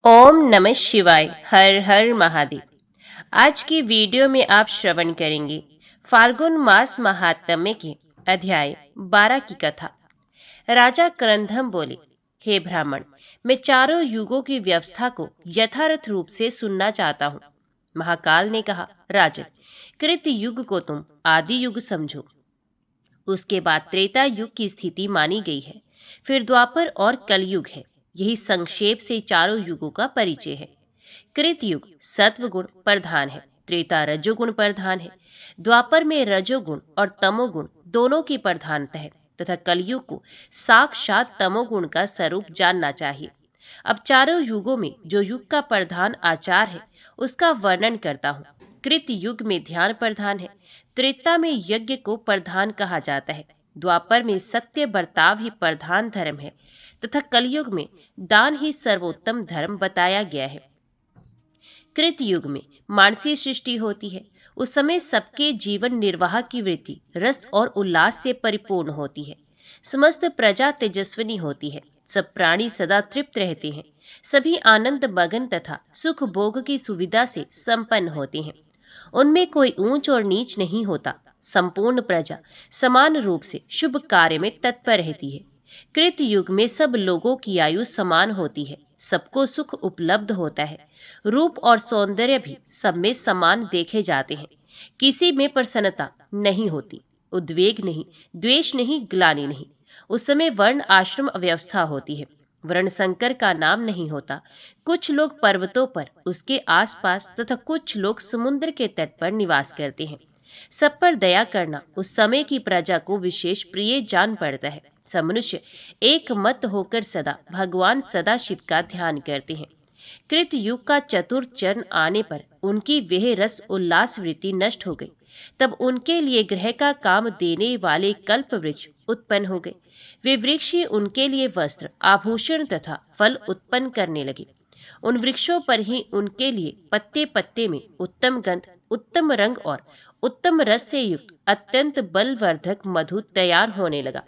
ओम नमः शिवाय। हर हर महादेव। आज की वीडियो में आप श्रवण करेंगे फाल्गुन मास महात्म्य के अध्याय 12 की कथा। राजा करंदम बोले, हे ब्राह्मण, मैं चारों युगों की व्यवस्था को यथार्थ रूप से सुनना चाहता हूँ। महाकाल ने कहा, राजन, कृत युग को तुम आदि युग समझो। उसके बाद त्रेता युग की स्थिति मानी गई है। फिर द्वापर और कलयुग है। यही संक्षेप से चारों युगों का परिचय है। कृत युग सत्वगुण प्रधान है, त्रेता रजोगुण प्रधान है, द्वापर में रजोगुण और तमोगुण दोनों की प्रधानता है तथा कलयुग को साक्षात तमोगुण का स्वरूप जानना चाहिए। अब चारों युगों में जो युग का प्रधान आचार है उसका वर्णन करता हूँ। कृत युग में ध्यान प्रधान है, त्रेता में यज्ञ को प्रधान कहा जाता है, द्वापर में सत्य बर्ताव ही प्रधान धर्म है तथा कलयुग में दान ही सर्वोत्तम धर्म बताया गया है। कृत युग में मानसी सृष्टि होती है। उस समय सबके जीवन निर्वाह की वृत्ति रस और उल्लास से परिपूर्ण होती है। समस्त प्रजा तेजस्विनी होती है। सब प्राणी सदा तृप्त रहते हैं। सभी आनंद मगन तथा सुख भोग की सुविधा से संपन्न होते हैं। उनमें कोई ऊंच और नीच नहीं होता। संपूर्ण प्रजा समान रूप से शुभ कार्य में तत्पर रहती है। कृत युग में सब लोगों की आयु समान होती है। सबको सुख उपलब्ध होता है। रूप और सौंदर्य भी सब में समान देखे जाते हैं। किसी में प्रसन्नता नहीं होती, उद्वेग नहीं, द्वेष नहीं, ग्लानि नहीं। उस समय वर्ण आश्रम व्यवस्था होती है। वर्ण संकर का नाम नहीं होता। कुछ लोग पर्वतों पर, उसके आसपास तथा कुछ लोग समुद्र के तट पर निवास करते हैं। सब पर दया करना उस समय की प्रजा को विशेष प्रिय जान पड़ता है। सब मनुष्य एक मत होकर सदा भगवान सदाशिव का ध्यान करते हैं। कृत युग का चतुर्थ चरण आने पर उनकी वह रस उल्लास वृत्ति नष्ट हो गई। तब उनके लिए ग्रह का काम देने वाले कल्प वृक्ष उत्पन्न हो गए। वे वृक्ष ही उनके लिए वस्त्र, आभूषण तथा फल उत्पन्न करने लगे। उन वृक्षों पर ही उनके लिए पत्ते पत्ते में उत्तम गंध, उत्तम रंग और उत्तम रस से युक्त अत्यंत बलवर्धक मधु तैयार होने लगा।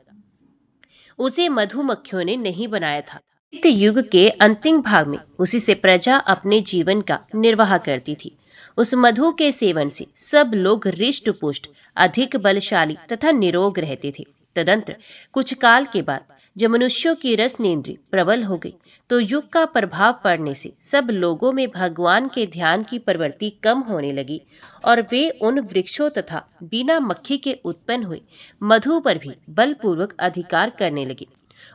उसे मधुमक्खियों ने नहीं बनाया था। कृत युग के अंतिम भाग में उसी से प्रजा अपने जीवन का निर्वाह करती थी। उस मधु के सेवन से सब लोग हृष्ट पुष्ट, अधिक बलशाली तथा निरोग रहते थे। तदंतर कुछ काल के बाद जब मनुष्यों की रसनेंद्रिय प्रबल हो गई तो युग का प्रभाव पड़ने से सब लोगों में भगवान के ध्यान की प्रवृत्ति कम होने लगी और वे उन वृक्षों तथा बिना मक्खी के उत्पन्न हुए मधु पर भी बलपूर्वक अधिकार करने लगे।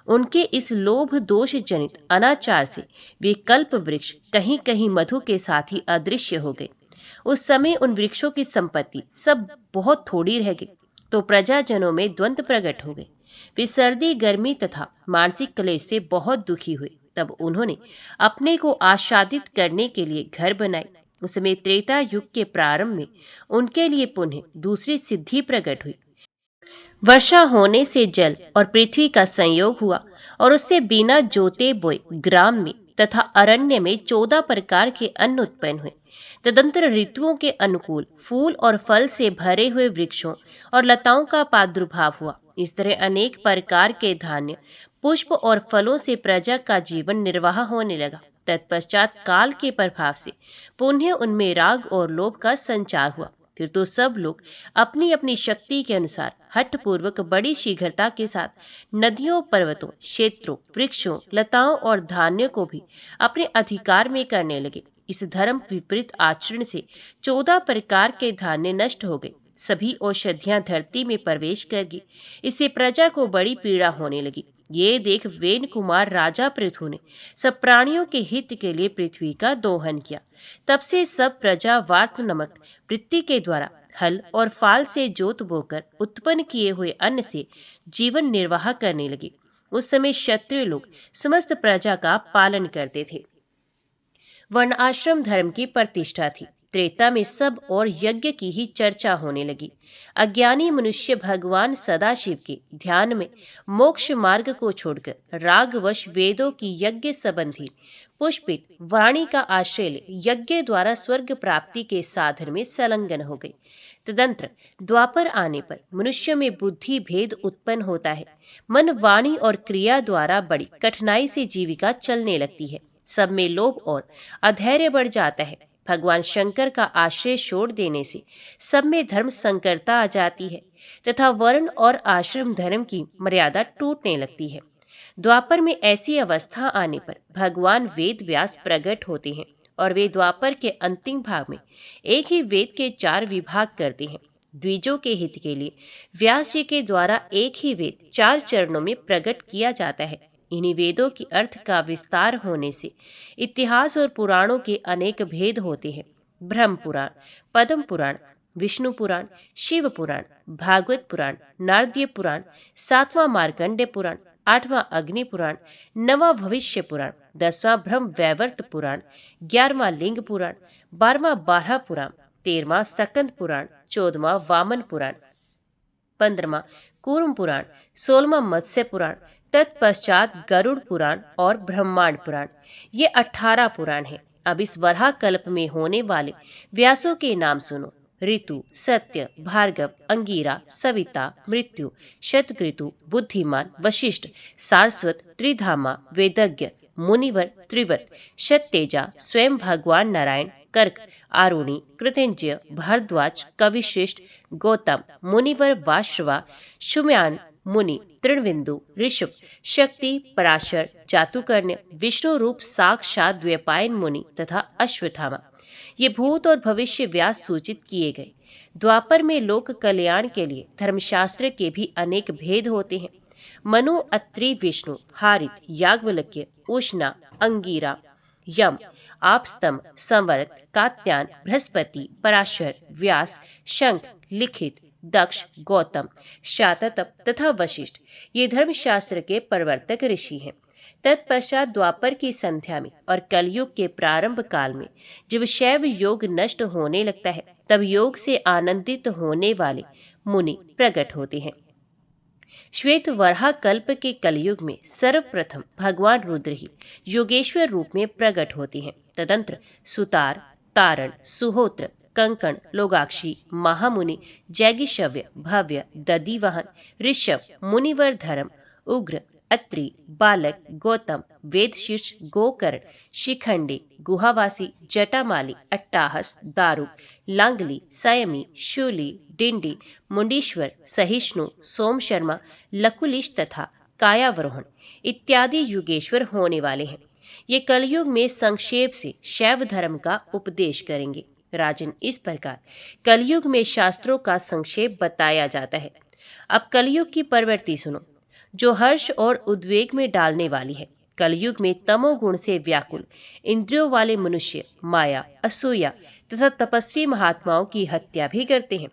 उनके इस लोभ दोष जनित अनाचार से वे कल्प वृक्ष कहीं कहीं मधु के साथ ही अदृश्य हो गए। उस समय उन वृक्षों की संपत्ति सब बहुत थोड़ी रह गई तो प्रजाजनों में द्वंद्व प्रकट हो गए। वे सर्दी, गर्मी तथा मानसिक क्लेश से बहुत दुखी हुए। तब उन्होंने अपने को आच्छादित करने के लिए घर बनाए। उस समय त्रेता युग के प्रारंभ में उनके लिए पुनः दूसरी सिद्धि प्रकट हुई। वर्षा होने से जल और पृथ्वी का संयोग हुआ और उससे बिना जोते बोए ग्राम में तथा अरण्य में 14 प्रकार के अन्न उत्पन्न हुए। तदंतर ऋतुओं के अनुकूल फूल और फल से भरे हुए वृक्षों और लताओं का प्रादुर्भाव हुआ। इस तरह अनेक प्रकार के धान्य, पुष्प और फलों से प्रजा का जीवन निर्वाह होने लगा। तत्पश्चात काल के प्रभाव से पुनः उनमें राग और लोभ का संचार हुआ। फिर तो सब लोग अपनी अपनी शक्ति के अनुसार हठपूर्वक बड़ी शीघ्रता के साथ नदियों, पर्वतों, क्षेत्रों, वृक्षों, लताओं और धान्यों को भी अपने अधिकार में करने लगे। इस धर्म विपरीत आचरण से 14 प्रकार के धान्य नष्ट हो गए। सभी औषधियां धरती में प्रवेश कर गई। इससे प्रजा को बड़ी पीड़ा होने लगी। ये देख वेन कुमार राजा पृथु ने सब प्राणियों के हित के लिए पृथ्वी का दोहन किया। तब से सब प्रजा वार्त नमक वृत्ति के द्वारा हल और फाल से जोत बोकर उत्पन्न किए हुए अन्न से जीवन निर्वाह करने लगे। उस समय क्षत्रिय लोग समस्त प्रजा का पालन करते थे। वर्ण आश्रम धर्म की प्रतिष्ठा थी। त्रेता में सब और यज्ञ की ही चर्चा होने लगी। अज्ञानी मनुष्य भगवान सदाशिव के ध्यान में मोक्ष मार्ग को छोड़कर रागवश वेदों की यज्ञ संबंधी पुष्पित वाणी का आश्रय ले यज्ञ द्वारा स्वर्ग प्राप्ति के साधन में संलग्न हो गए। तदंतर द्वापर आने पर मनुष्य में बुद्धि भेद उत्पन्न होता है। मन, वाणी और क्रिया द्वारा बड़ी कठिनाई से जीविका चलने लगती है। सब में लोभ और अधैर्य बढ़ जाता है। भगवान शंकर का आश्रय छोड़ देने से सब में धर्म संकरता आ जाती है तथा वर्ण और आश्रम धर्म की मर्यादा टूटने लगती है। द्वापर में ऐसी अवस्था आने पर भगवान वेद व्यास प्रकट होते हैं और वे द्वापर के अंतिम भाग में एक ही वेद के 4 विभाग करते हैं। द्विजों के हित के लिए व्यास जी के द्वारा एक ही वेद 4 चरणों में प्रकट किया जाता है। इन्हीं वेदों की अर्थ का विस्तार होने से इतिहास और पुराणों के अनेक भेद होते हैं। ब्रह्म पुराण, पद्म पुराण, विष्णु पुराण, शिव पुराण, भागवत पुराण, नारदीय पुराण, 7वां मार्कंडेय पुराण, 8वां अग्नि पुराण, 9वां भविष्य पुराण, 10वां ब्रह्म वैवर्त पुराण, 11वां लिंग पुराण, 12वां बारह पुराण, 13वां सकंद पुराण, 14वां वामन पुराण, 15वां कूर्म पुराण, 16वां मत्स्य पुराण, तत्पश्चात गरुड़ पुराण और ब्रह्मांड पुराण। ये 18 पुराण हैं। अब इस वराह कल्प में होने वाले व्यासों के नाम सुनो। ऋतु, सत्य, भार्गव, अंगीरा, सविता, मृत्यु, शतकृतु, बुद्धिमान, वशिष्ठ, सारस्वत, त्रिधामा, वेदज्ञ, मुनिवर, त्रिवत, शततेजा, स्वयं भगवान नारायण, कर्क, आरुणि, कृतंजय, भारद्वाज, कविश्रेष्ठ, गौतम, मुनिवर, वाश्रवा, शुम्यान मुनि, तृणविंदु, ऋषभ, शक्ति, पराशर, जातुकर्ण्य, विष्णु रूप साक्षात द्वैपायन मुनि तथा अश्वत्थामा। ये भूत और भविष्य व्यास सूचित किए गए। द्वापर में लोक कल्याण के लिए धर्मशास्त्र के भी अनेक भेद होते हैं। मनु, अत्रि, विष्णु, हारित, याज्ञवल्क्य, उष्णा, अंगीरा, यम, आपस्तम, संवरत, कात्यायन, बृहस्पति, पराशर, व्यास, शंख, लिखित, दक्ष, गौतम, शाततप तथा वशिष्ठ ये धर्मशास्त्र के प्रवर्तक ऋषि हैं। तत्पश्चात द्वापर की संध्या में और कलयुग के प्रारंभ काल में जब शैव योग नष्ट होने लगता है तब योग से आनंदित होने वाले मुनि प्रकट होते हैं। श्वेत वराह कल्प के कलयुग में सर्वप्रथम भगवान रुद्र ही योगेश्वर रूप में प्रकट होते हैं। तदंतर सुतार, तारण, सुहोत्र, कंकण, लोगाक्षी, महामुनि, जैगिशव्य, भव्य, दधिवाहन, ऋषभ, मुनिवर, धर्म, उग्र, अत्रि, बालक, गौतम, वेदशीर्ष, गोकर्ण, शिखंडी, गुहावासी, जटामाली, अट्टाहस, दारुक, लांगली, संयमी, शूली, डिंडी, मुंडीश्वर, सहिष्णु, सोम शर्मा, लकुलिश तथा कायावरोहण इत्यादि युगेश्वर होने वाले हैं। ये कलयुग में संक्षेप से शैव धर्म का उपदेश करेंगे। राजन, इस प्रकार कलयुग में शास्त्रों का संक्षेप बताया जाता है। अब कलयुग की प्रवृत्ति सुनो, जो हर्ष और उद्वेग में डालने वाली है। कलयुग में तमोगुण से व्याकुल इंद्रियों वाले मनुष्य माया, असूया तथा तपस्वी महात्माओं की हत्या भी करते हैं।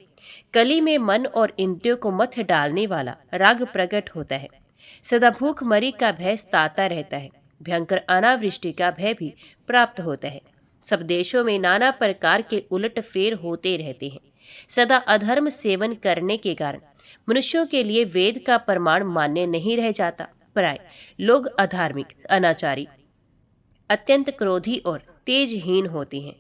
कली में मन और इंद्रियों को मथ डालने वाला राग प्रकट होता है। सदा भूखमरी का भय सताता रहता है। भयंकर अनावृष्टि का भय भी प्राप्त होता है। सब देशों में नाना प्रकार के उलट फेर होते रहते हैं। सदा अधर्म सेवन करने के कारण मनुष्यों के लिए वेद का प्रमाण मान्य नहीं रह जाता। प्राय लोग अधार्मिक, अनाचारी, अत्यंत क्रोधी और तेजहीन होते हैं।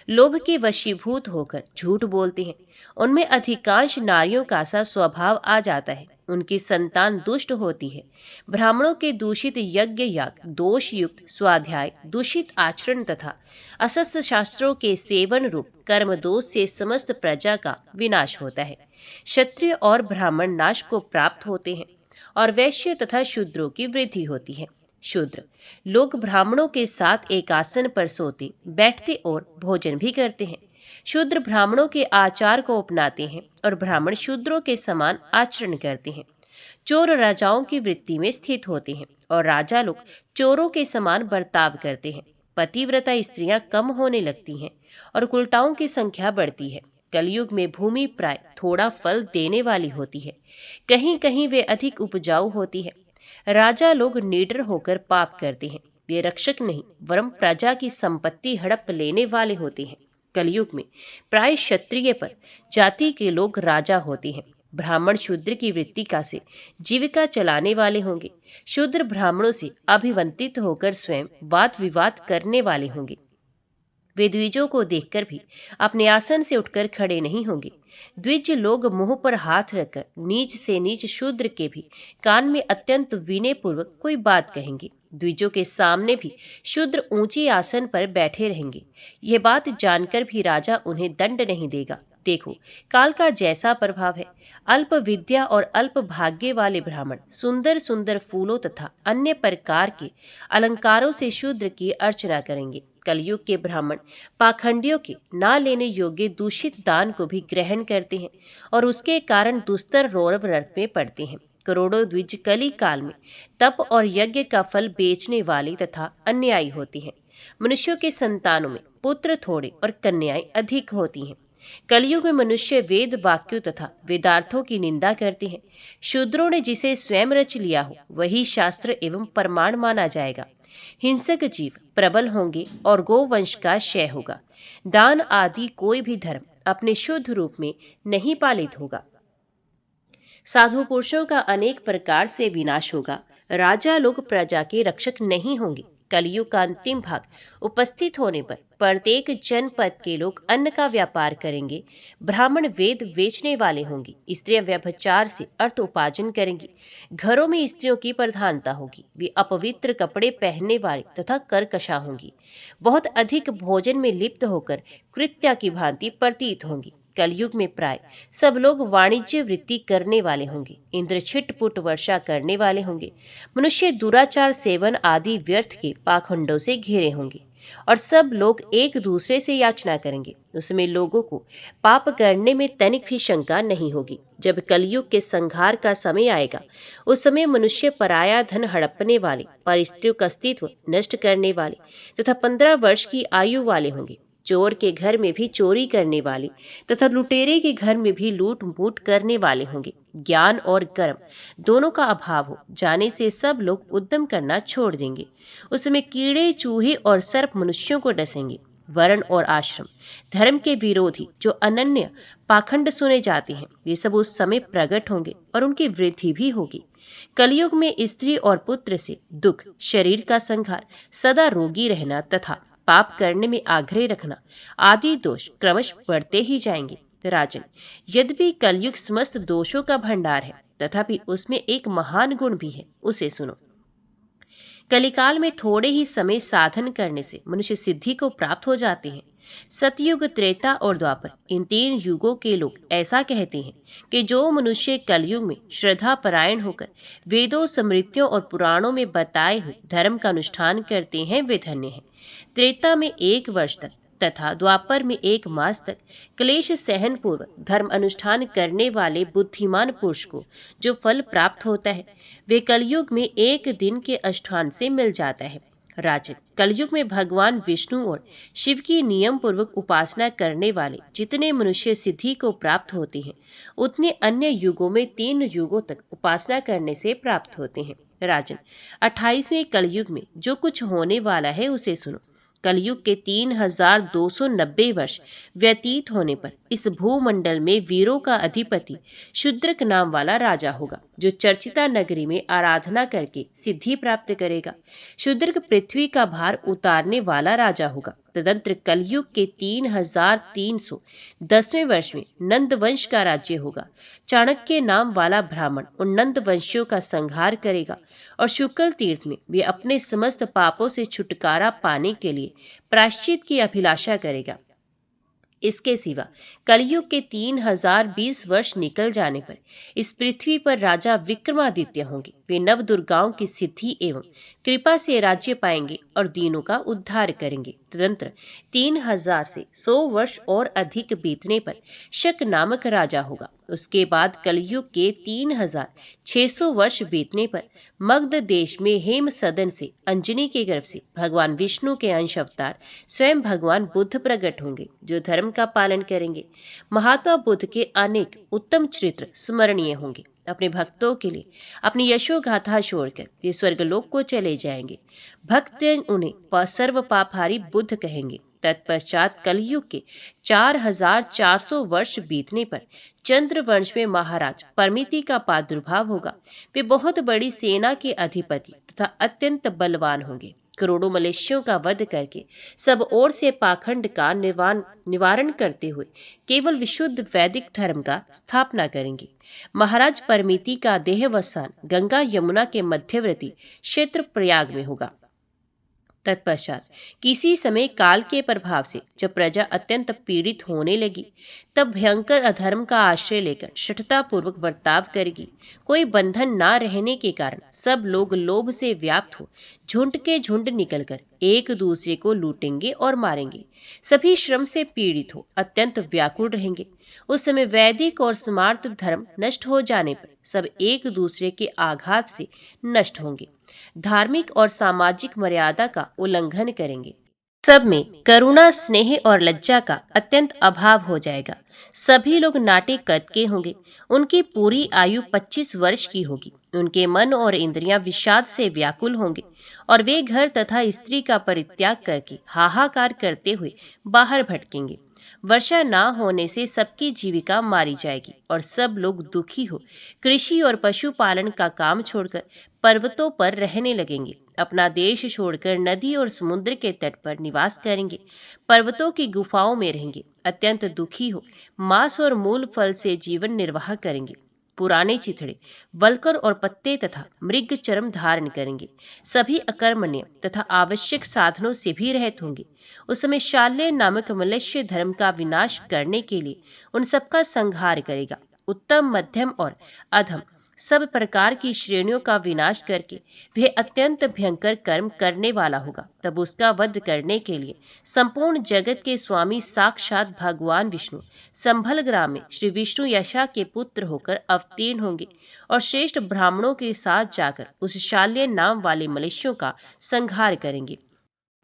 लोभ के वशीभूत होकर झूठ बोलते हैं। उनमें अधिकांश नारियों का सा स्वभाव आ जाता है। उनकी संतान दुष्ट होती है। ब्राह्मणों के दूषित यज्ञ याग, दोष युक्त स्वाध्याय, दूषित आचरण तथा असस्त शास्त्रों के सेवन रूप कर्म दोष से समस्त प्रजा का विनाश होता है। क्षत्रिय और ब्राह्मण नाश को प्राप्त होते हैं और वैश्य तथा शूद्रों की वृद्धि होती है। शूद्र लोग ब्राह्मणों के साथ एक आसन पर सोते, बैठते और भोजन भी करते हैं। शूद्र ब्राह्मणों के आचार को अपनाते हैं और ब्राह्मण शूद्रों के समान आचरण करते हैं। चोर राजाओं की वृत्ति में स्थित होते हैं और राजा लोग चोरों के समान बर्ताव करते हैं। पतिव्रता स्त्रियां कम होने लगती हैं और कुलटाओं की संख्या बढ़ती है। कलयुग में भूमि प्राय थोड़ा फल देने वाली होती है। कहीं कहीं वे अधिक उपजाऊ होती है। राजा लोग निडर होकर पाप करते हैं। वे रक्षक नहीं वरम प्रजा की संपत्ति हड़प लेने वाले होते हैं। कलयुग में प्राय क्षत्रिय पर जाति के लोग राजा होते हैं। ब्राह्मण शूद्र की वृत्तिका से जीविका चलाने वाले होंगे। शूद्र ब्राह्मणों से अभिवंतित होकर स्वयं वाद विवाद करने वाले होंगे। वे द्विजों को देखकर भी अपने आसन से उठकर खड़े नहीं होंगे। द्विज लोग मुंह पर हाथ रखकर नीच से नीच शूद्र के भी कान में अत्यंत विनयपूर्वक कोई बात कहेंगे। द्विजों के सामने भी शूद्र ऊंची आसन पर बैठे रहेंगे। यह बात जानकर भी राजा उन्हें दंड नहीं देगा। देखो काल का जैसा प्रभाव है। अल्प विद्या और अल्प भाग्य वाले ब्राह्मण सुंदर सुंदर फूलों तथा अन्य प्रकार के अलंकारों से शूद्र की अर्चना करेंगे। कलयुग के ब्राह्मण पाखंडियों के ना लेने योग्य दूषित दान को भी ग्रहण करते हैं और उसके कारण दुस्तर रौरव नरक में पड़ते हैं। करोड़ों द्विज कली काल में तप और यज्ञ का फल बेचने वाले तथा अन्यायी होते हैं। मनुष्यों के संतानों में पुत्र थोड़े और कन्याएं अधिक होती हैं। कलयुग में मनुष्य वेद वाक्यों तथा वेदार्थों की निंदा करते हैं। शूद्रों ने जिसे स्वयं रच लिया हो वही शास्त्र एवं प्रमाण माना जाएगा। हिंसक जीव प्रबल होंगे और गोवंश का क्षय होगा। दान आदि कोई भी धर्म अपने शुद्ध रूप में नहीं पालित होगा। साधु पुरुषों का अनेक प्रकार से विनाश होगा। राजा लोग प्रजा के रक्षक नहीं होंगे। कलयुग का अंतिम भाग उपस्थित होने पर प्रत्येक जनपद के लोग अन्न का व्यापार करेंगे। ब्राह्मण वेद बेचने वाले होंगे। स्त्रियां व्यभिचार से अर्थ उपार्जन करेंगी। घरों में स्त्रियों की प्रधानता होगी। वे अपवित्र कपड़े पहनने वाली तथा कर्कशा होंगी। बहुत अधिक भोजन में लिप्त होकर कृत्या की भांति प्रतीत होंगी। कलयुग में प्राय सब लोग वाणिज्य वृत्ति करने वाले होंगे। इंद्र छिटपुट वर्षा करने वाले होंगे। मनुष्य दुराचार सेवन आदि व्यर्थ के पाखंडों से घिरे होंगे और सब लोग एक दूसरे से याचना करेंगे। उसमें लोगों को पाप करने में तनिक भी शंका नहीं होगी। जब कलयुग के संहार का समय आएगा उस समय मनुष्य पराया धन हड़पने वाले, परस्त्रियों का अस्तित्व नष्ट करने वाले तथा 15 वर्ष की आयु वाले होंगे। चोर के घर में भी चोरी करने वाले तथा लुटेरे के घर में भी लूट मूट करने वाले होंगे। ज्ञान और कर्म दोनों का अभाव हो जाने से सब लोग उद्यम करना छोड़ देंगे। उसमें कीड़े चूहे और सर्प मनुष्यों को डसेंगे। वर्ण और आश्रम धर्म के विरोधी जो अनन्य पाखंड सुने जाते हैं वे सब उस समय प्रकट होंगे और उनकी वृद्धि भी होगी। कलयुग में स्त्री और पुत्र से दुख, शरीर का संहार, सदा रोगी रहना तथा पाप करने में आग्रह रखना आदि दोष क्रमश बढ़ते ही जाएंगे। राजन, यद्यपि कलयुग समस्त दोषों का भंडार है तथापि उसमें एक महान गुण भी है, उसे सुनो। कलिकाल में थोड़े ही समय साधन करने से मनुष्य सिद्धि को प्राप्त हो जाते हैं। सतयुग, त्रेता और द्वापर इन 3 युगों के लोग ऐसा कहते हैं कि जो मनुष्य कलयुग में श्रद्धा परायण होकर वेदों, स्मृतियों और पुराणों में बताए हुए धर्म का अनुष्ठान करते हैं वे धन्य हैं। त्रेता में 1 वर्ष तक तथा द्वापर में 1 मास तक क्लेश सहन पूर्वक धर्म अनुष्ठान करने वाले बुद्धिमान पुरुष को जो फल प्राप्त होता है वे कलयुग में 1 दिन के अनुष्ठान से मिल जाता है। राजन, कलयुग में भगवान विष्णु और शिव की नियम पूर्वक उपासना करने वाले जितने मनुष्य सिद्धि को प्राप्त होते हैं उतने अन्य युगों में 3 युगों तक उपासना करने से प्राप्त होते हैं। राजन, 28वें कलयुग में जो कुछ होने वाला है उसे सुनो। कलयुग के 3290 वर्ष व्यतीत होने पर इस भूमंडल में वीरों का अधिपति शूद्रक नाम वाला राजा होगा जो चर्चिता नगरी में आराधना करके सिद्धि प्राप्त करेगा। शूद्रक पृथ्वी का भार उतारने वाला राजा होगा। तदंतर कलयुग के 3310वें वर्ष में नंद वंश का राज्य होगा। चाणक्य नाम वाला ब्राह्मण उन नंद वंशियों का संहार करेगा और शुक्ल तीर्थ में वे अपने समस्त पापों से छुटकारा पाने के लिए प्रायश्चित की अभिलाषा करेगा। इसके सिवा कलयुग के 3020 वर्ष निकल जाने पर इस पृथ्वी पर राजा विक्रमादित्य होंगे। वे नव दुर्गाओं की सिद्धि एवं कृपा से राज्य पाएंगे और दीनों का उद्धार करेंगे। तदंतर 3000 से 100 वर्ष और अधिक बीतने पर शक नामक राजा होगा। उसके बाद कलयुग के 3600 वर्ष बीतने पर मगध देश में हेम सदन से अंजनी के गर्भ से भगवान विष्णु के अंश अवतार स्वयं भगवान बुद्ध प्रकट होंगे जो धर्म का पालन करेंगे। महात्मा बुद्ध के अनेक उत्तम चरित्र स्मरणीय होंगे। अपने भक्तों के लिए अपनी यशो गाथा छोड़कर वे स्वर्गलोक को चले जाएंगे। भक्त उन्हें सर्व पापहारी बुद्ध कहेंगे। तत्पश्चात कलयुग के 4400 वर्ष बीतने पर चंद्र वंश में महाराज परमिति का प्रादुर्भाव होगा। वे बहुत बड़ी सेना के अधिपति तथा अत्यंत बलवान होंगे। करोड़ों मनुष्यों का वध करके सब ओर से पाखंड का निवारण करते हुए केवल विशुद्ध वैदिक धर्म का स्थापना करेंगे। महाराज परमिति का देहावसान गंगा यमुना के मध्यवर्ती क्षेत्र प्रयाग में होगा। तत्पश्चात किसी समय काल के प्रभाव से जब प्रजा अत्यंत पीड़ित होने लगी, तब भयंकर अधर्म का आश्रय लेकर शठता पूर्वक बर्ताव करेगी। कोई बंधन ना रहने के कारण सब लोग लोभ से व्याप्त हो झुंड के झुंड निकलकर एक दूसरे को लूटेंगे और मारेंगे। सभी श्रम से पीड़ित हो अत्यंत व्याकुल रहेंगे। उस समय वैदिक और स्मार्त धर्म नष्ट हो जाने पर सब एक दूसरे के आघात से नष्ट होंगे, धार्मिक और सामाजिक मर्यादा का उल्लंघन करेंगे। सब में करुणा, स्नेह और लज्जा का अत्यंत अभाव हो जाएगा। सभी लोग नाटे कद के होंगे। उनकी पूरी आयु 25 वर्ष की होगी। उनके मन और इंद्रियां विषाद से व्याकुल होंगे और वे घर तथा स्त्री का परित्याग करके हाहाकार करते हुए बाहर भटकेंगे। वर्षा ना होने से सबकी जीविका मारी जाएगी और सब लोग दुखी हो कृषि और पशुपालन का काम छोड़कर पर्वतों पर रहने लगेंगे। अपना देश छोड़कर नदी और समुद्र के तट पर निवास करेंगे। पर्वतों की गुफाओं में रहेंगे। अत्यंत दुखी हो मांस और मूल फल से जीवन निर्वाह करेंगे। पुराने चिथड़े, वलकर और पत्ते तथा मृग चर्म धारण करेंगे। सभी अकर्मण्य तथा आवश्यक साधनों से भी रहित होंगे। उस समय शाल्य नामक मनुष्य धर्म का विनाश करने के लिए उन सबका संहार करेगा। उत्तम, मध्यम और अधम सब प्रकार की श्रेणियों का विनाश करके वह अत्यंत भयंकर कर्म करने वाला होगा। तब उसका वध करने के लिए संपूर्ण जगत के स्वामी साक्षात भगवान विष्णु संभल ग्राम में श्री विष्णु यशा के पुत्र होकर अवतीर्ण होंगे और श्रेष्ठ ब्राह्मणों के साथ जाकर उस शाल्य नाम वाले मनुष्यों का संहार करेंगे।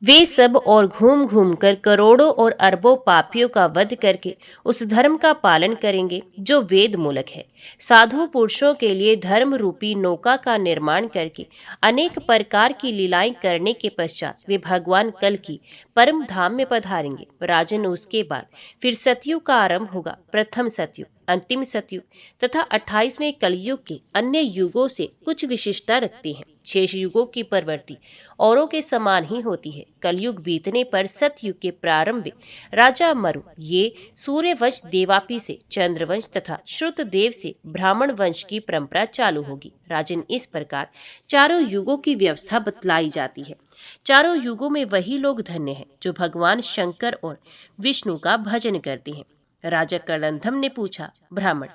वे सब और घूम घूम कर करोड़ों और अरबों पापियों का वध करके उस धर्म का पालन करेंगे जो वेद मूलक है। साधु पुरुषों के लिए धर्म रूपी नौका का निर्माण करके अनेक प्रकार की लीलाएं करने के पश्चात वे भगवान कल की परम धाम में पधारेंगे। राजन, उसके बाद फिर सतयुग का आरंभ होगा। प्रथम सतयुग, अंतिम सतयुग तथा 28वें कलयुग के अन्य युगों से कुछ विशेषता रखते हैं। शेष युगों की प्रवृत्ति औरों के समान ही होती है। कलयुग बीतने पर सतयुग के प्रारंभ में राजा मरु ये सूर्यवंश देवापी से चंद्रवंश तथा श्रुतदेव से ब्राह्मण वंश की परंपरा चालू होगी। राजन, इस प्रकार चारों युगों की व्यवस्था बतलाई जाती है। चारों युगों में वही लोग धन्य हैं जो भगवान शंकर और विष्णु का भजन करते हैं। राजा कलंधम ने पूछा, ब्राह्मण,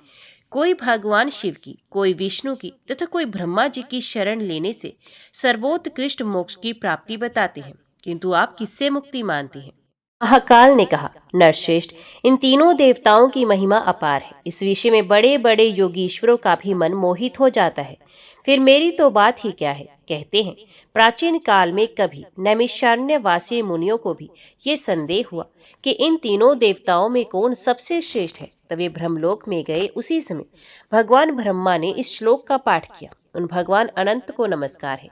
कोई भगवान शिव की, कोई विष्णु की तथा कोई ब्रह्मा जी की शरण लेने से सर्वोत्कृष्ट मोक्ष की प्राप्ति बताते हैं, किंतु आप किससे मुक्ति मानते हैं? महाकाल ने कहा, नरश्रेष्ठ, इन तीनों देवताओं की महिमा अपार है। इस विषय में बड़े बड़े योगीश्वरों का भी मन मोहित हो जाता है। फिर मेरी तो बात ही क्या है। कहते हैं प्राचीन काल में कभी नैमिषारण्यवासी मुनियों को भी ये संदेह हुआ कि इन तीनों देवताओं में कौन सबसे श्रेष्ठ है। तब वे ब्रह्मलोक में गए। उसी समय भगवान ब्रह्मा ने इस श्लोक का पाठ किया। उन भगवान अनंत को नमस्कार है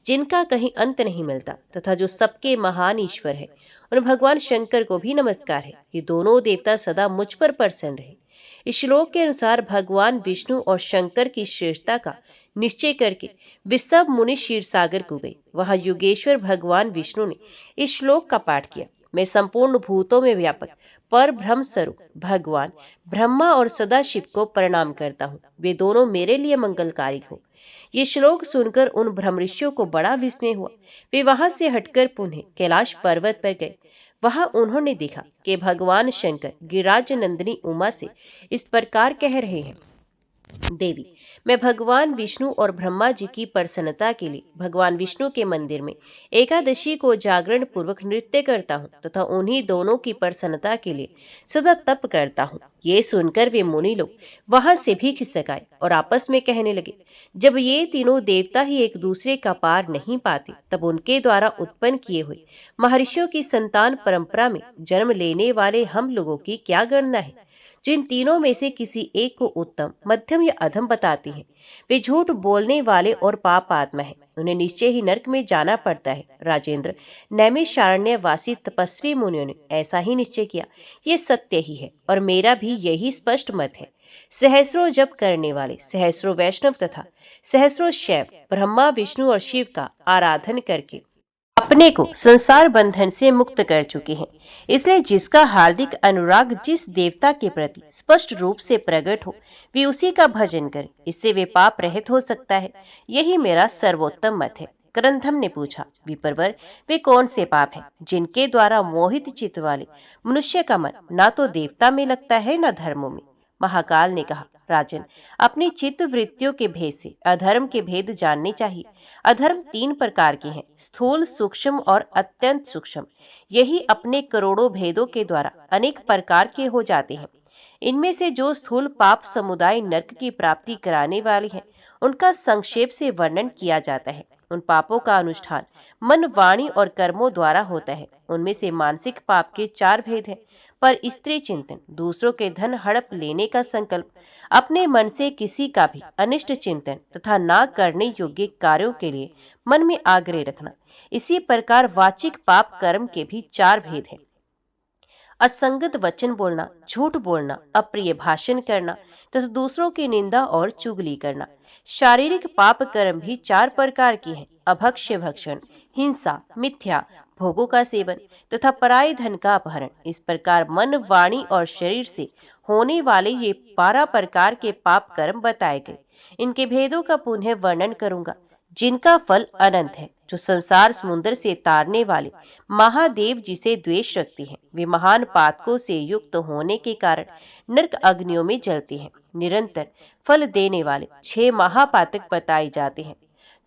जिनका कहीं अंत नहीं मिलता तथा जो सबके महान ईश्वर है। उन भगवान शंकर को भी नमस्कार है। ये दोनों देवता सदा मुझ पर प्रसन्न रहे। इस श्लोक के अनुसार भगवान विष्णु और शंकर की श्रेष्ठता का निश्चय करके वे सब मुनि क्षीर सागर को गए। वहां योगेश्वर भगवान विष्णु ने इस श्लोक का पाठ किया। मैं संपूर्ण भूतों में व्यापक पर ब्रह्म स्वरूप भगवान ब्रह्मा और सदाशिव को प्रणाम करता हूँ। वे दोनों मेरे लिए मंगलकारी हो। ये श्लोक सुनकर उन ब्रह्मऋषियों को बड़ा विस्मय हुआ। वे वहां से हटकर पुनः कैलाश पर्वत पर गए। वहां उन्होंने देखा कि भगवान शंकर गिरिराज नंदिनी उमा से इस प्रकार कह रहे हैं, देवी, मैं भगवान विष्णु और ब्रह्मा जी की प्रसन्नता के लिए भगवान विष्णु के मंदिर में एकादशी को जागरण पूर्वक नृत्य करता हूँ तथा उन्हीं दोनों की प्रसन्नता के लिए सदा तप करता हूँ। ये सुनकर वे मुनि लोग वहां से भी खिसक आए और आपस में कहने लगे, जब ये तीनों देवता ही एक दूसरे का पार नहीं पाते, तब उनके द्वारा उत्पन्न किए हुए महर्षियों की संतान परंपरा में जन्म लेने वाले हम लोगों की क्या गणना है। जिन तीनों में से किसी एक को उत्तम, मध्यम या अधम बताते हैं, वे झूठ बोलने वाले और पाप आत्मा है। उन्हें निश्चय ही नरक में जाना पड़ता है। राजेंद्र, नैमिषारण्यवासी तपस्वी मुनियों ने ऐसा ही निश्चय किया। ये सत्य ही है और मेरा भी यही स्पष्ट मत है। सहस्रों जप करने वाले सहस्रों वैष्णव तथा सहस्रों शैव ब्रह्मा, विष्णु और शिव का आराधन करके अपने को संसार बंधन से मुक्त कर चुके हैं। इसलिए जिसका हार्दिक अनुराग जिस देवता के प्रति स्पष्ट रूप से प्रकट हो, वे उसी का भजन करे। इससे वे पाप रहित हो सकता है। यही मेरा सर्वोत्तम मत है। करंथम ने पूछा, विप्रवर, वे कौन से पाप हैं जिनके द्वारा मोहित चित्त वाले मनुष्य का मन ना तो देवता में लगता है न धर्मों में? महाकाल ने कहा, राजन, अपनी चित्त वृत्तियों के भेद से अधर्म के भेद जानने चाहिए। अधर्म 3 प्रकार के हैं, स्थूल, सूक्ष्म और अत्यंत सूक्ष्म। यही अपने करोड़ों भेदों के द्वारा अनेक प्रकार के हो जाते हैं। इनमें से जो स्थूल पाप समुदाय नरक की प्राप्ति कराने वाले हैं, उनका संक्षेप से वर्णन किया जाता है। उन पापों का अनुष्ठान मन, वाणी और कर्मों द्वारा होता है। उनमें से मानसिक पाप के 4 भेद हैं। पर स्त्री चिंतन, दूसरों के धन हड़प लेने का संकल्प, अपने मन से किसी का भी अनिष्ट चिंतन तथा ना करने योग्य कार्यों के लिए मन में आग्रह रखना। इसी प्रकार वाचिक पाप कर्म के भी 4 भेद हैं। असंगत वचन बोलना, झूठ बोलना, अप्रिय भाषण करना तथा दूसरों की निंदा और चुगली करना। शारीरिक पाप कर्म भी 4 प्रकार के हैं, अभक्ष्य भक्षण, हिंसा, मिथ्या भोगों का सेवन तथा पराये धन का अपहरण। इस प्रकार मन, वाणी और शरीर से होने वाले ये 12 प्रकार के पाप कर्म बताए गए। इनके भेदों का पुनः वर्णन करूंगा, जिनका फल अनंत है। जो संसार समुद्र से तारने वाले महादेव जिसे द्वेष रखते हैं, वे महान पातकों से युक्त होने के कारण नरक अग्नियों में जलते हैं। निरंतर फल देने वाले 6 महापातक बताए जाते हैं।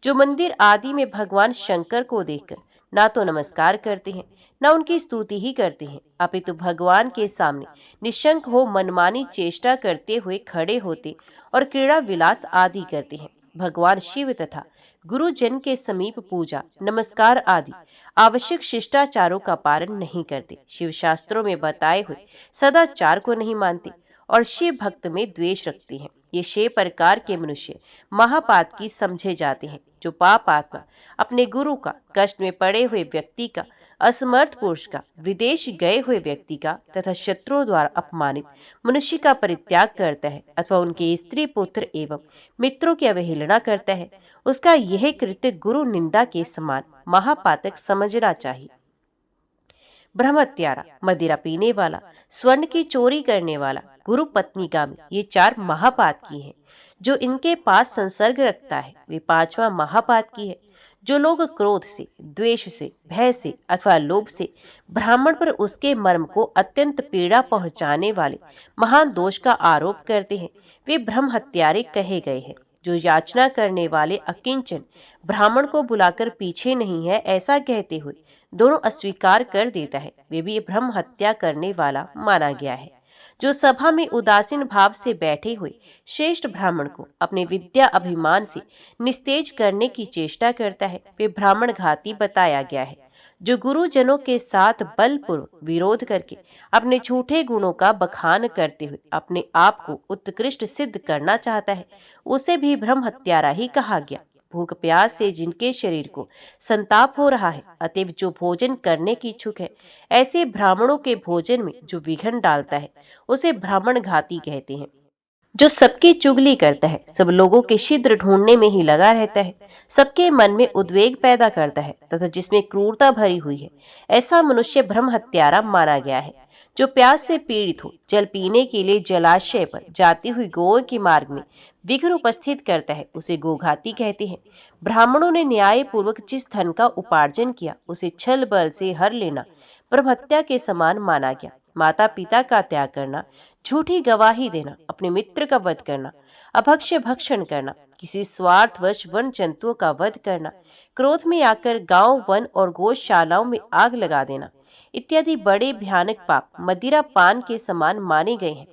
जो मंदिर आदि में भगवान शंकर को देखकर ना तो नमस्कार करते हैं, ना उनकी स्तुति ही करते हैं, अपितु भगवान के सामने निशंक हो मनमानी चेष्टा करते हुए खड़े होते और क्रीड़ा विलास आदि करते हैं। भगवान शिव तथा गुरुजन के समीप पूजा, नमस्कार आदि आवश्यक शिष्टाचारों का पालन नहीं करते। शिव शास्त्रों में बताए हुए सदाचार को नहीं मानते और शिव भक्त में द्वेष रखते हैं। ये 6 प्रकार के मनुष्य महापात की समझे जाते हैं। जो पाप आत्मा अपने गुरु का, कष्ट में पड़े हुए व्यक्ति का, असमर्थ पुरुष का, विदेश गए हुए व्यक्ति का तथा शत्रुओं द्वारा अपमानित मनुष्य का परित्याग करता है अथवा उनके स्त्री, पुत्र एवं मित्रों की अवहेलना करता है, उसका यह कृत्य गुरु निंदा के समान महापातक समझना चाहिए। ब्रह्मत्यारा, मदिरा पीने वाला, स्वर्ण की चोरी करने वाला, गुरु पत्नीगामी, ये 4 महापात की हैं। जो इनके पास संसर्ग रखता है, वे 5वां महापात की है। जो लोग क्रोध से, द्वेष से, भय से अथवा लोभ से ब्राह्मण पर उसके मर्म को अत्यंत पीड़ा पहुंचाने वाले महान दोष का आरोप करते हैं, वे ब्रह्म हत्यारे कहे गए हैं। जो याचना करने वाले अकिंचन ब्राह्मण को बुलाकर पीछे नहीं है ऐसा कहते हुए दोनों अस्वीकार कर देता है, वे भी ब्रह्म हत्या करने वाला माना गया है। जो सभा में उदासीन भाव से बैठे हुए श्रेष्ठ ब्राह्मण को अपने विद्या अभिमान से निस्तेज करने की चेष्टा करता है, वे ब्राह्मण घाती बताया गया है। जो गुरुजनों के साथ बलपूर्वक विरोध करके अपने झूठे गुणों का बखान करते हुए अपने आप को उत्कृष्ट सिद्ध करना चाहता है, उसे भी ब्रह्म हत्यारा ही कहा गया। भूख प्यास से जिनके शरीर को संताप हो रहा है, अतएव जो भोजन करने की इच्छुक है, ऐसे ब्राह्मणों के भोजन में जो विघ्न डालता है, उसे ब्राह्मण घाती कहते हैं। जो सबकी चुगली करता है, सब लोगों के छिद्र ढूंढने में ही लगा रहता है, सबके मन में उद्वेग पैदा करता है तथा जिसमें क्रूरता भरी हुई है, ऐसा मनुष्य ब्रह्म हत्यारा माना गया है। जो प्यास से पीड़ित हो जल पीने के लिए जलाशय पर जाती हुई गौओं के मार्ग में विघ्न उपस्थित करता है, उसे गोघाती कहते हैं। ब्राह्मणों ने न्याय पूर्वक जिस धन का उपार्जन किया, उसे छल बल से हर लेना ब्रह्म हत्या के समान माना गया। माता पिता का त्याग करना, झूठी गवाही देना, अपने मित्र का वध करना, अभक्ष्य भक्षण करना, किसी स्वार्थवश वन जंतुओं का वध करना, क्रोध में आकर गांव, वन और गौशालाओं में आग लगा देना इत्यादि बड़े भयानक पाप मदिरा पान के समान माने गए हैं।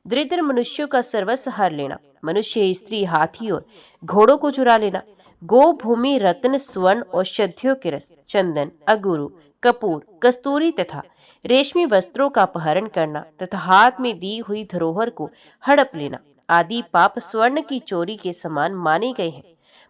दरिद्र मनुष्यों का सर्वस्व हर लेना, मनुष्य, स्त्री, हाथी और घोड़ों को चुरा लेना, गो, भूमि, रत्न, स्वर्ण, औषधियों के रस, चंदन, अगुरु, कपूर, कस्तूरी तथा रेशमी वस्त्रों का अपहरण करना तथा हाथ में दी हुई धरोहर को हड़प लेना आदि पाप स्वर्ण की चोरी के समान माने गए हैं।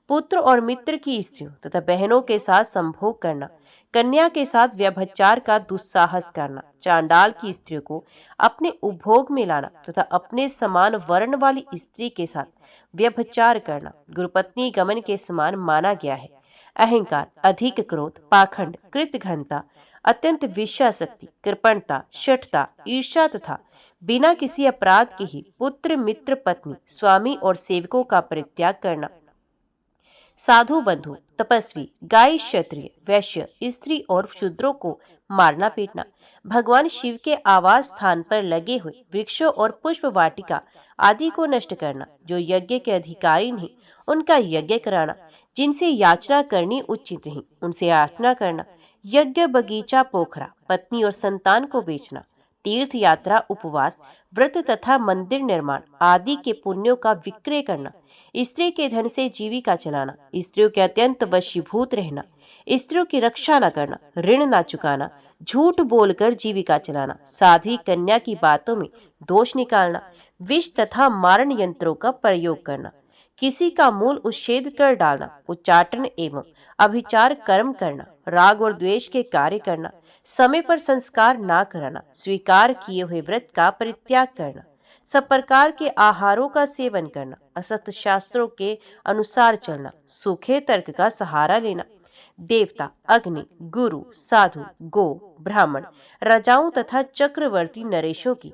पुत्र और मित्र की स्त्रियों तथा बहनों के साथ संभोग करना, कन्या के साथ व्यभिचार का दुस्साहस करना, चांडाल की स्त्रियों को अपने उपभोग में लाना तथा अपने समान वर्ण वाली स्त्री के साथ व्यभिचार करना गुरुपत्नी गमन के समान माना गया है। अहंकार, अधिक क्रोध, पाखंड, कृतघ्नता, अत्यंत विषयासक्ति, कृपणता, शठता, ईर्ष्या तथा बिना किसी अपराध के ही पुत्र, मित्र, पत्नी, स्वामी और सेवकों का परित्याग करना, साधु बंधु, तपस्वी, गाय, क्षत्रिय, वैश्य, स्त्री और शूद्रों को मारना पीटना, भगवान शिव के आवास स्थान पर लगे हुए वृक्षों और पुष्प वाटिका आदि को नष्ट करना, जो यज्ञ के अधिकारी नहीं उनका यज्ञ कराना, जिनसे याचना करनी उचित नहीं उनसे याचना करना, यज्ञ, बगीचा, पोखरा, पत्नी और संतान को बेचना, तीर्थ यात्रा, उपवास, व्रत तथा मंदिर निर्माण आदि के पुण्यों का विक्रय करना, स्त्री के धन से जीविका चलाना, स्त्रियों के अत्यंत वशीभूत रहना, स्त्रियों की रक्षा न करना, ऋण न चुकाना, झूठ बोलकर जीविका चलाना, साध्वी कन्या की बातों में दोष निकालना, विष तथा मारण यंत्रों का प्रयोग करना, किसी का मूल उच्छेद कर डालना, उच्चाटन एवं अभिचार कर्म करना, राग और द्वेष के कार्य करना, समय पर संस्कार ना कराना, स्वीकार किए हुए व्रत का परित्याग करना, सब प्रकार के आहारों का सेवन करना, असत शास्त्रों के अनुसार चलना, सूखे तर्क का सहारा लेना, देवता, अग्नि, गुरु, साधु, गो, ब्राह्मण, राजाओं तथा चक्रवर्ती नरेशों की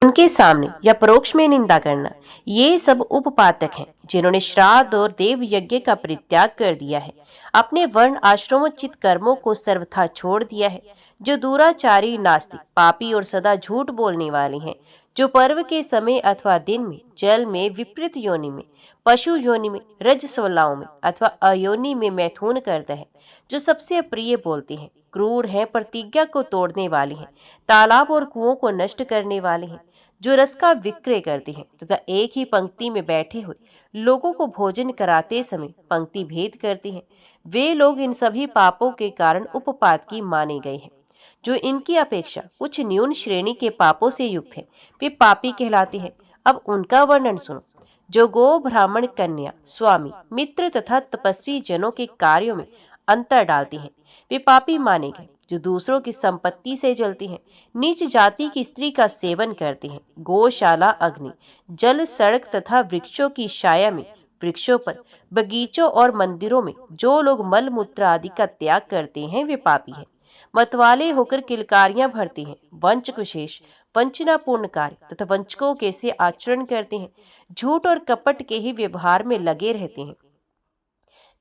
उनके सामने या परोक्ष में निंदा करना, ये सब उपपातक हैं जिन्होंने श्राद्ध और देव यज्ञ का परित्याग कर दिया है, अपने वर्ण आश्रमोचित कर्मों को सर्वथा छोड़ दिया है, जो दुराचारी, नास्तिक, पापी और सदा झूठ बोलने वाले हैं, जो पर्व के समय अथवा दिन में, जल में, विपरीत योनि में, पशु योनि में, रजस्वलाओं में अथवा अयोनि में मैथुन करते हैं, जो सबसे अप्रिय बोलते हैं, क्रूर हैं, प्रतिज्ञा को तोड़ने वाले हैं, तालाब और कुओं को नष्ट करने वाले हैं, जो रस का विक्रय करते हैं तथा एक ही पंक्ति में बैठे हुए लोगों को भोजन कराते समय पंक्ति भेद करते हैं, वे लोग इन सभी पापों के कारण उपपात की माने गए हैं। जो इनकी अपेक्षा कुछ न्यून श्रेणी के पापों से युक्त है, वे पापी कहलाते हैं। अब उनका वर्णन सुनो। जो गो, ब्राह्मण, कन्या, स्वामी, मित्र तथा तपस्वी जनों के कार्यों में अंतर डालते हैं, वे पापी माने गए। जो दूसरों की संपत्ति से जलते हैं, नीच जाति की स्त्री का सेवन करते हैं, गौशाला, अग्नि, जल, सड़क तथा वृक्षों की छाया में, वृक्षों पर, बगीचों और मंदिरों में जो लोग मल मूत्र आदि का त्याग करते हैं, वे पापी हैं। मतवाले होकर किलकारियां भरते हैं, वंचक विशेष वंचनापूर्ण कार्य तथा वंचकों के से आचरण करते हैं, झूठ और कपट के ही व्यवहार में लगे रहते हैं,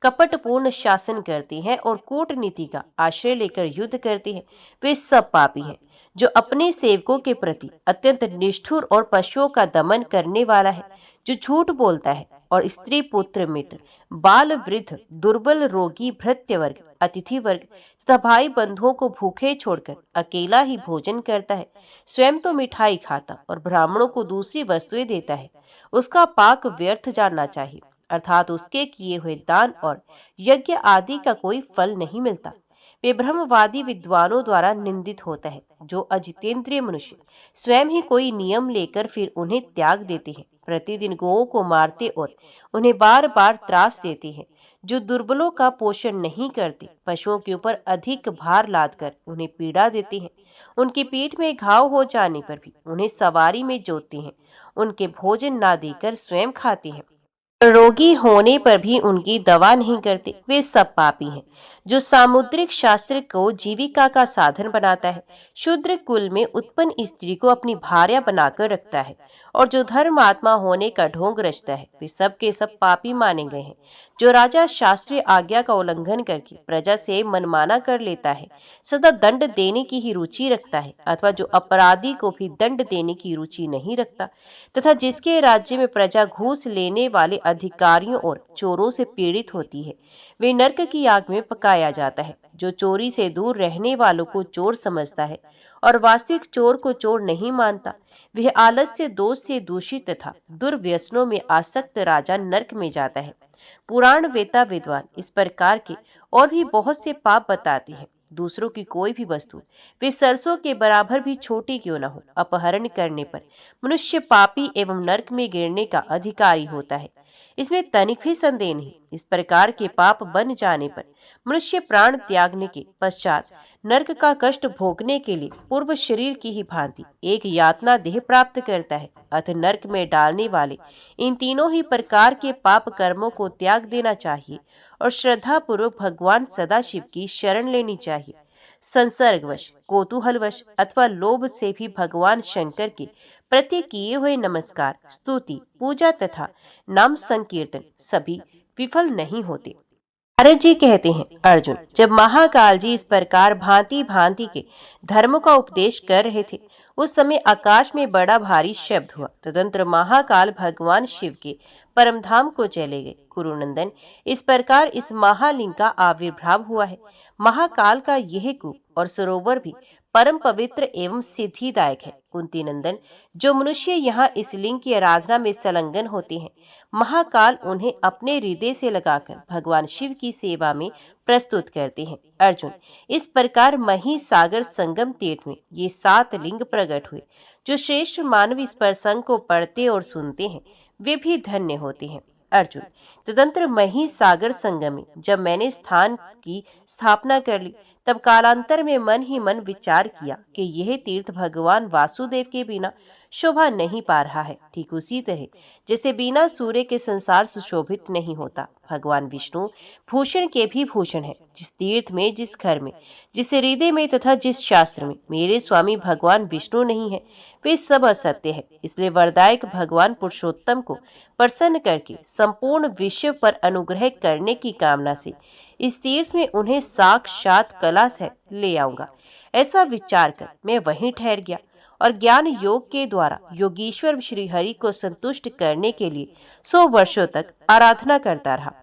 कपटपूर्ण शासन करते हैं और कूटनीति का आश्रय लेकर युद्ध करते हैं, वे सब पापी हैं। जो अपने सेवकों के प्रति अत्यंत निष्ठुर और पशुओं का दमन करने वाला है, जो झूठ बोलता है और स्त्री, पुत्र, मित्र, बाल, वृद्ध, दुर्बल, रोगी, भृत्य वर्ग, अतिथि वर्ग तथा भाई बंधुओं को भूखे छोड़कर अकेला ही भोजन करता है, स्वयं तो मिठाई खाता और ब्राह्मणों को दूसरी वस्तुएं देता है, उसका पाक व्यर्थ जानना चाहिए, अर्थात उसके किए हुए दान और यज्ञ आदि का कोई फल नहीं मिलता। वे ब्रह्मवादी विद्वानों द्वारा निंदित होता है। जो अजितेंद्रिय मनुष्य स्वयं ही कोई नियम लेकर फिर उन्हें त्याग देते हैं, प्रतिदिन गौओं को मारते और उन्हें बार बार त्रास देते हैं, जो दुर्बलों का पोषण नहीं करते, पशुओं के ऊपर अधिक भार लादकर उन्हें पीड़ा देते हैं, उनकी पीठ में घाव हो जाने पर भी उन्हें सवारी में जोतते हैं, उनके भोजन ना देकर स्वयं खाते हैं, रोगी होने पर भी उनकी दवा नहीं करते, वे सब पापी हैं। जो सामुद्रिक शास्त्र को जीविका का साधन बनाता है, शूद्र कुल में उत्पन्न स्त्री को अपनी भार्या बनाकर रखता है और जो धर्मात्मा होने का ढोंग रचता है, वे सब के सब पापी माने गए हैं। जो राजा शास्त्रीय आज्ञा का उल्लंघन करके प्रजा से मनमाना कर लेता है, सदा दंड देने की ही रुचि रखता है, अथवा जो अपराधी को भी दंड देने की रुचि नहीं रखता, तथा जिसके राज्य में प्रजा घूस लेने वाले अधिकारियों और चोरों से पीड़ित होती है, वे नरक की आग में पकाया जाता है। जो चोरी से दूर रहने वालों को चोर समझता है और वास्तविक चोर को चोर नहीं मानता, वह आलस्य, दोष से दूषित तथा दुर्व्यसनों में आसक्त राजा नरक में जाता है। पुराण वेता विद्वान इस प्रकार के और भी बहुत से पाप बताते हैं। दूसरों की कोई भी वस्तु, वे सरसों के बराबर भी छोटी क्यों न हो, अपहरण करने पर मनुष्य पापी एवं नरक में गिरने का अधिकारी होता है, इसमें तनिक भी संदेह नहीं। इस प्रकार के पाप बन जाने पर मनुष्य प्राण त्यागने के पश्चात नर्क का कष्ट भोगने के लिए पूर्व शरीर की ही भांति एक यातना देह प्राप्त करता है। अतः नर्क में डालने वाले इन तीनों ही प्रकार के पाप कर्मों को त्याग देना चाहिए और श्रद्धा पूर्वक भगवान सदाशिव की शरण लेनी चाहिए। संसर्गवश, कौतूहलवश अथवा लोभ से भी भगवान शंकर के प्रति किए हुए नमस्कार, स्तुति, पूजा तथा नाम संकीर्तन सभी विफल नहीं होते। नारद जी कहते हैं, अर्जुन, जब महाकाल जी इस प्रकार भांति भांति के धर्म का उपदेश कर रहे थे, उस समय आकाश में बड़ा भारी शब्द हुआ। तदंतर महाकाल भगवान शिव के परमधाम को चले गए। कुरुनंदन, इस प्रकार इस महालिंग का आविर्भाव हुआ है। महाकाल का यह कूप और सरोवर भी परम पवित्र एवं सिद्धिदायक है। कुंती नंदन, जो मनुष्य यहाँ इस लिंग की आराधना में संलग्न होते हैं, महाकाल उन्हें अपने हृदय से लगाकर भगवान शिव की सेवा में प्रस्तुत करते हैं। अर्जुन, इस प्रकार मही सागर संगम तीर्थ में ये 7 लिंग प्रकट हुए। जो श्रेष्ठ मानव इस प्रसंग को पढ़ते और सुनते हैं, वे भी धन्य होते हैं। अर्जुन, तदंतर मही सागर संगम में जब मैंने स्थान की स्थापना कर ली, तब कालांतर में मन ही मन विचार किया कि यह तीर्थ भगवान वासुदेव के बिना शोभा नहीं पा रहा है। ठीक उसी तरह जैसे बिना सूर्य के संसार सुशोभित नहीं होता, भगवान विष्णु भूषण के भी भूषण है। जिस तीर्थ में, जिस घर में, जिस हृदय में तथा जिस शास्त्र में मेरे स्वामी भगवान विष्णु नहीं है, वे सब असत्य है। इसलिए वरदायक भगवान पुरुषोत्तम को प्रसन्न करके संपूर्ण विश्व पर अनुग्रह करने की कामना से इस तीर्थ में उन्हें साक्षात कला से ले आऊंगा। ऐसा विचार कर मैं वहीं ठहर गया और ज्ञान योग के द्वारा योगीश्वर श्री हरि को संतुष्ट करने के लिए 100 वर्षों तक आराधना करता रहा।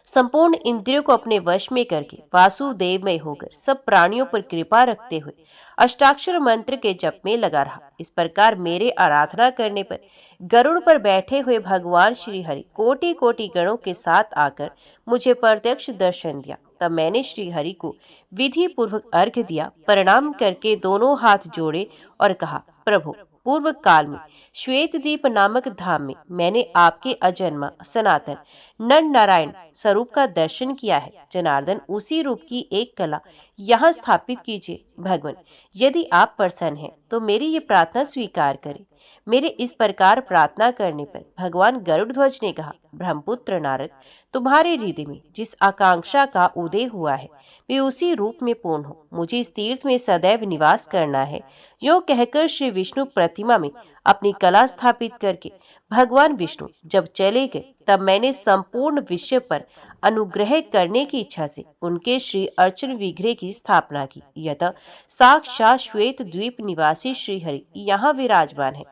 संपूर्ण इंद्रियों को अपने वश में करके वासुदेवमय होकर सब प्राणियों पर कृपा रखते हुए अष्टाक्षर मंत्र के जप में लगा रहा। इस प्रकार मेरे आराधना करने पर गरुड़ पर बैठे हुए भगवान श्री हरि कोटि कोटि गणों के साथ आकर मुझे प्रत्यक्ष दर्शन दिया। तब मैंने श्री हरि को विधि पूर्वक अर्घ्य दिया, प्रणाम करके दोनों हाथ जोड़े और कहा, प्रभु, पूर्व काल में श्वेत द्वीप नामक धाम में मैंने आपके अजन्मा सनातन नर नारायण स्वरूप का दर्शन किया है। जनार्दन, उसी रूप की एक कला यहाँ स्थापित कीजिए। भगवान, यदि आप प्रसन्न हैं तो मेरी ये प्रार्थना स्वीकार करें। मेरे इस प्रकार प्रार्थना करने पर भगवान गरुड़ध्वज ने कहा, ब्रह्मपुत्र नारद, तुम्हारे हृदय में जिस आकांक्षा का उदय हुआ है, वे उसी रूप में पूर्ण हो। मुझे इस तीर्थ में सदैव निवास करना है। यो कहकर श्री विष्णु प्रतिमा में अपनी कला स्थापित करके भगवान विष्णु जब चले गए, तब मैंने संपूर्ण विश्व पर अनुग्रह करने की इच्छा से उनके श्री अर्चन विग्रह की स्थापना की। यतः साक्षात श्वेत द्वीप निवासी श्री हरि यहाँ विराजमान है,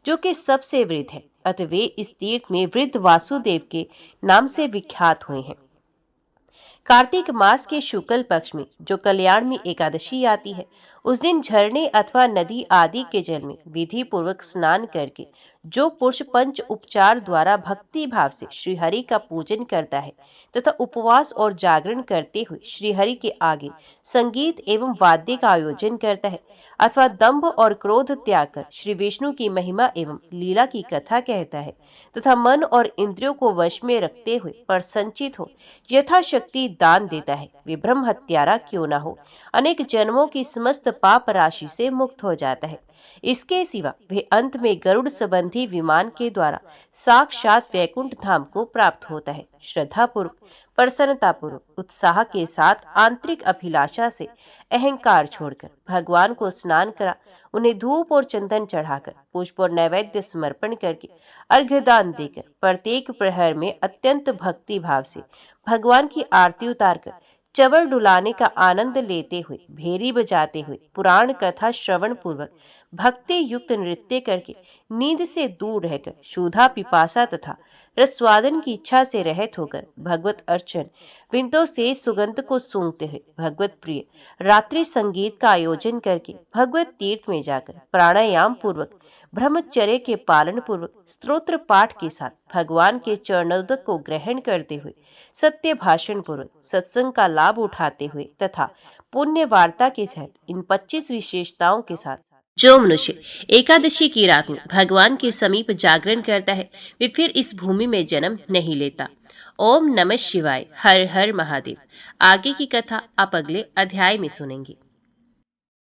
जो कि सबसे वृद्ध है। अतः वे इस तीर्थ में वृद्ध वासुदेव के नाम से विख्यात हुए हैं। कार्तिक मास के शुक्ल पक्ष में जो कल्याण में एकादशी आती है, उस दिन झरने अथवा नदी आदि के जल में विधि पूर्वक स्नान करके जो पुरुष पंच उपचार द्वारा भक्ति भाव से श्रीहरि का पूजन करता है तथा उपवास और जागरण करते हुए श्रीहरि के आगे संगीत एवं वाद्य का आयोजन करता है अथवा दंभ और क्रोध त्याग कर श्री विष्णु की महिमा एवं लीला की कथा कहता है तथा मन और इंद्रियों को वश में रखते हुए प्रसन्नचित हो यथाशक्ति दान देता है, वे ब्रह्म हत्यारा क्यों न हो, अनेक जन्मों की समस्त पाप राशि से मुक्त हो जाता है। इसके सिवा वे अंत में गरुड़ संबंधी विमान के द्वारा साक्षात वैकुंठ धाम को प्राप्त होता है। श्रद्धा पूर्वक, प्रसन्नता पूर्वक, उत्साह के साथ, आंतरिक अभिलाषा से अहंकार छोड़कर भगवान को स्नान करा, उन्हें धूप और चंदन चढ़ाकर, पुष्प और नैवेद्य समर्पण करके, अर्घ्यदान देकर, प्रत्येक प्रहर में अत्यंत भक्ति भाव से भगवान की आरती उतारकर, चवर डुलाने का आनंद लेते हुए, भेरी बजाते हुए, पुराण कथा श्रवण पूर्वक, भक्ति युक्त नृत्य करके, नींद से दूर रहकर, क्षुधा पिपासा तथा रसवादन की इच्छा से रहित होकर, भगवत अर्चन बिंदों से सुगंध को सूंघते हुए, भगवत प्रिय रात्रि संगीत का आयोजन करके, भगवत तीर्थ में जाकर प्राणायाम पूर्वक, ब्रह्मचर्य के पालन पूर्वक, स्तोत्र पाठ के साथ भगवान के चरणोदक को ग्रहण करते हुए, सत्य भाषण पूर्वक, सत्संग का लाभ उठाते हुए तथा पुण्य वार्ता के साथ इन 25 विशेषताओं के साथ जो मनुष्य एकादशी की रात में भगवान के समीप जागरण करता है वे फिर इस भूमि में जन्म नहीं लेता। ओम नमः शिवाय। हर हर महादेव। आगे की कथा आप अगले अध्याय में सुनेंगे।